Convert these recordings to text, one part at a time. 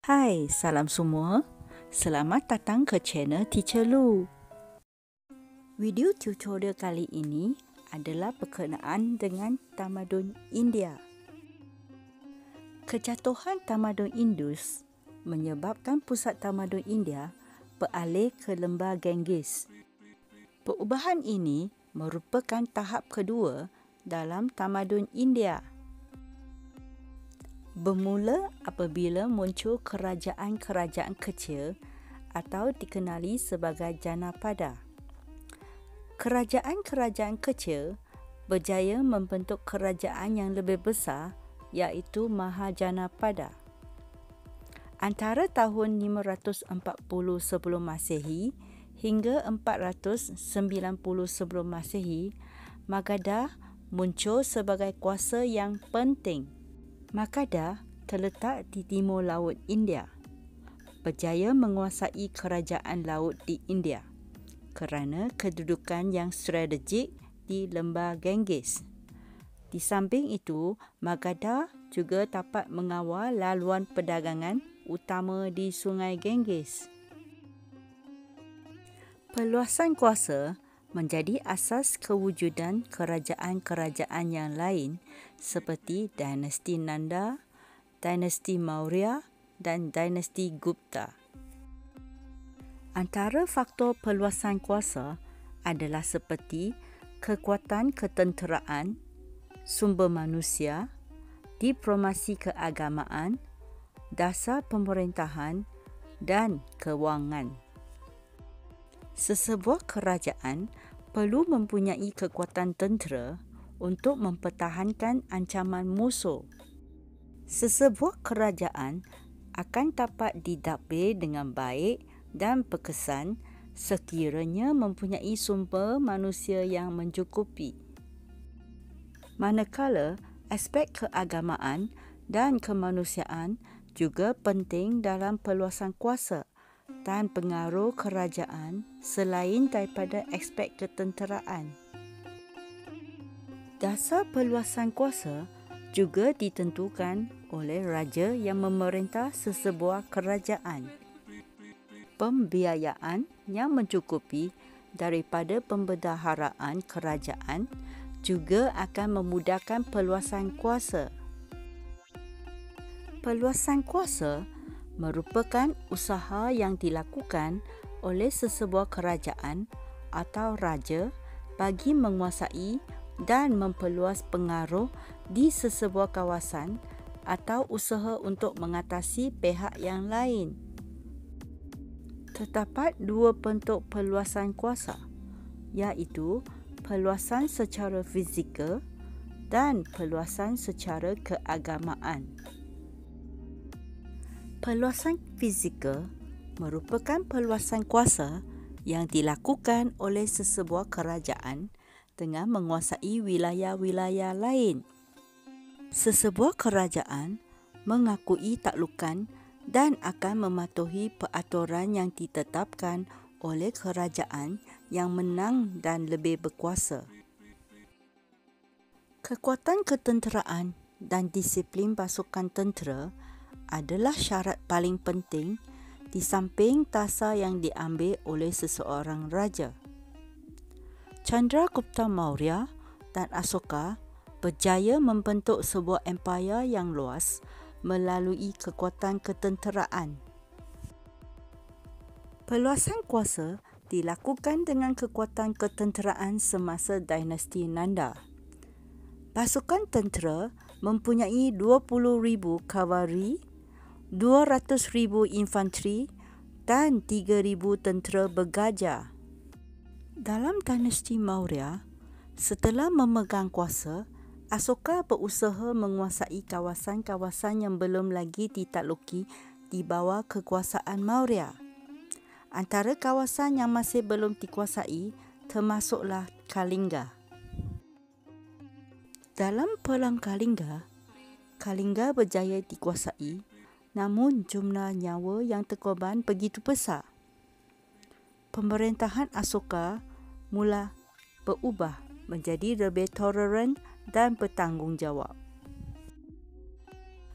Hai, salam semua. Selamat datang ke channel Teacher Lu. Video tutorial kali ini adalah berkenaan dengan tamadun India. Kejatuhan tamadun Indus menyebabkan pusat tamadun India beralih ke lembah Ganges. Perubahan ini merupakan tahap kedua dalam tamadun India. Bermula apabila muncul kerajaan-kerajaan kecil atau dikenali sebagai Janapada. Kerajaan-kerajaan kecil berjaya membentuk kerajaan yang lebih besar, iaitu Mahajanapada. Antara tahun 540 sebelum Masehi hingga 490 sebelum Masehi, Magadha muncul sebagai kuasa yang penting. Magadha terletak di timur laut India, berjaya menguasai kerajaan laut di India kerana kedudukan yang strategik di lembah Ganges. Di samping itu, Magadha juga dapat mengawal laluan perdagangan utama di Sungai Ganges. Perluasan kuasa menjadi asas kewujudan kerajaan-kerajaan yang lain seperti dinasti Nanda, dinasti Maurya dan dinasti Gupta. Antara faktor perluasan kuasa adalah seperti kekuatan ketenteraan, sumber manusia, diplomasi keagamaan, dasar pemerintahan dan kewangan. Sesebuah kerajaan perlu mempunyai kekuatan tentera untuk mempertahankan ancaman musuh. Sesebuah kerajaan akan dapat didapir dengan baik dan berkesan sekiranya mempunyai sumber manusia yang mencukupi. Manakala aspek keagamaan dan kemanusiaan juga penting dalam perluasan kuasa dan pengaruh kerajaan selain daripada aspek ketenteraan. Dasar perluasan kuasa juga ditentukan oleh raja yang memerintah sesebuah kerajaan. Pembiayaan yang mencukupi daripada pembendaharaan kerajaan juga akan memudahkan perluasan kuasa. Perluasan kuasa merupakan usaha yang dilakukan oleh sesebuah kerajaan atau raja bagi menguasai dan memperluas pengaruh di sesebuah kawasan atau usaha untuk mengatasi pihak yang lain. Terdapat dua bentuk perluasan kuasa, iaitu perluasan secara fizikal dan perluasan secara keagamaan. Perluasan fizikal merupakan perluasan kuasa yang dilakukan oleh sesebuah kerajaan dengan menguasai wilayah-wilayah lain. Sesebuah kerajaan mengakui taklukan dan akan mematuhi peraturan yang ditetapkan oleh kerajaan yang menang dan lebih berkuasa. Kekuatan ketenteraan dan disiplin pasukan tentera adalah syarat paling penting di samping tasa yang diambil oleh seseorang raja. Chandragupta Maurya dan Asoka berjaya membentuk sebuah empayar yang luas melalui kekuatan ketenteraan. Perluasan kuasa dilakukan dengan kekuatan ketenteraan semasa dinasti Nanda. Pasukan tentera mempunyai 20,000 kavaleri, 200,000 infanteri dan 3,000 tentera bergajah. Dalam dinasti Maurya, setelah memegang kuasa, Asoka berusaha menguasai kawasan-kawasan yang belum lagi ditakluki di bawah kekuasaan Maurya. Antara kawasan yang masih belum dikuasai termasuklah Kalinga. Dalam Perang Kalinga, Kalinga berjaya dikuasai, namun jumlah nyawa yang terkorban begitu besar. Pemerintahan Asoka mula berubah menjadi lebih toleran dan bertanggungjawab.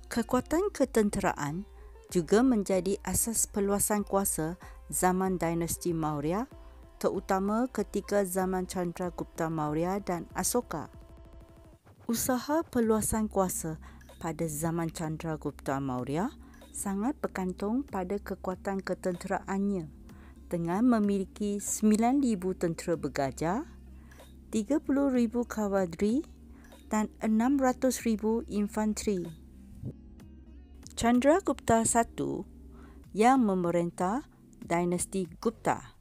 Kekuatan ketenteraan juga menjadi asas perluasan kuasa zaman dinasti Maurya, terutama ketika zaman Chandragupta Maurya dan Asoka. Usaha perluasan kuasa pada zaman Chandragupta Maurya sangat bergantung pada kekuatan ketenteraannya dengan memiliki 9,000 tentera bergajah, 30,000 kavalri dan 600,000 infanteri. Chandragupta I yang memerintah dinasti Gupta.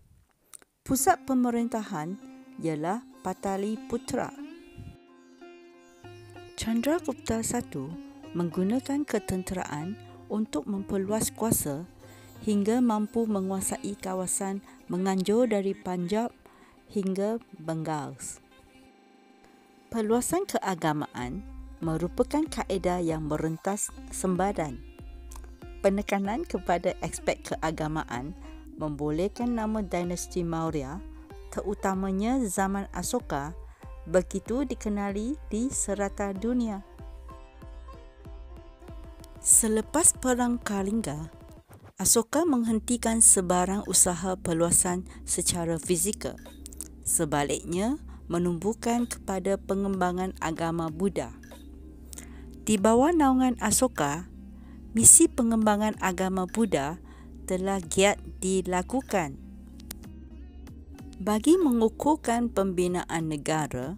Pusat pemerintahan ialah Pataliputra. Chandragupta I menggunakan ketenteraan untuk memperluas kuasa hingga mampu menguasai kawasan menganjur dari Punjab hingga Bengal. Perluasan keagamaan merupakan kaedah yang merentas sembadan. Penekanan kepada aspek keagamaan membolehkan nama dinasti Maurya, terutamanya zaman Asoka, begitu dikenali di serata dunia. Selepas Perang Kalinga, Asoka menghentikan sebarang usaha perluasan secara fizikal. Sebaliknya, menumbuhkan kepada pengembangan agama Buddha. Di bawah naungan Asoka, misi pengembangan agama Buddha telah giat dilakukan. Bagi mengukuhkan pembinaan negara,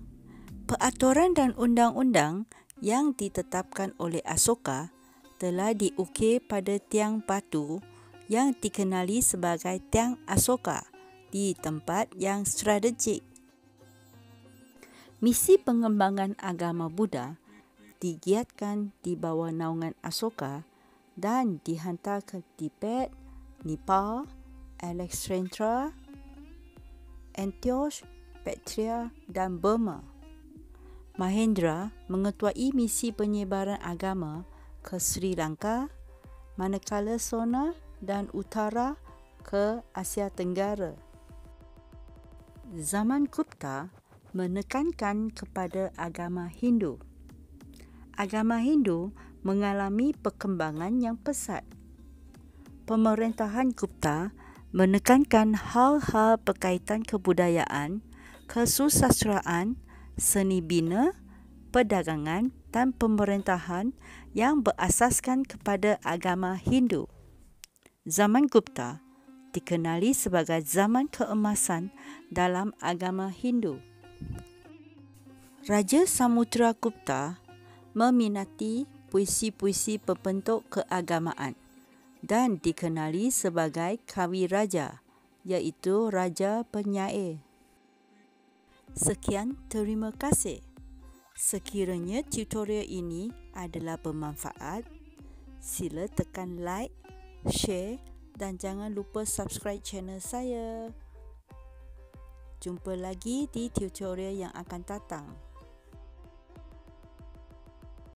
peraturan dan undang-undang yang ditetapkan oleh Asoka telah diukir pada tiang batu yang dikenali sebagai Tiang Asoka di tempat yang strategik. Misi pengembangan agama Buddha digiatkan di bawah naungan Asoka dan dihantar ke Tibet, Nepal, Alexandria, Antioch, Bactria dan Burma. Mahendra mengetuai misi penyebaran agama ke Sri Lanka, manakala Sona dan Utara ke Asia Tenggara. Zaman Gupta menekankan kepada agama Hindu. Agama Hindu mengalami perkembangan yang pesat. Pemerintahan Gupta menekankan hal-hal berkaitan kebudayaan, kesusastraan, seni bina, perdagangan dan pemerintahan yang berasaskan kepada agama Hindu. Zaman Gupta dikenali sebagai zaman keemasan dalam agama Hindu. Raja Samudragupta meminati puisi-puisi berbentuk keagamaan dan dikenali sebagai Kawi Raja, iaitu Raja Penyair. Sekian, terima kasih. Sekiranya tutorial ini adalah bermanfaat, sila tekan like, share dan jangan lupa subscribe channel saya. Jumpa lagi di tutorial yang akan datang.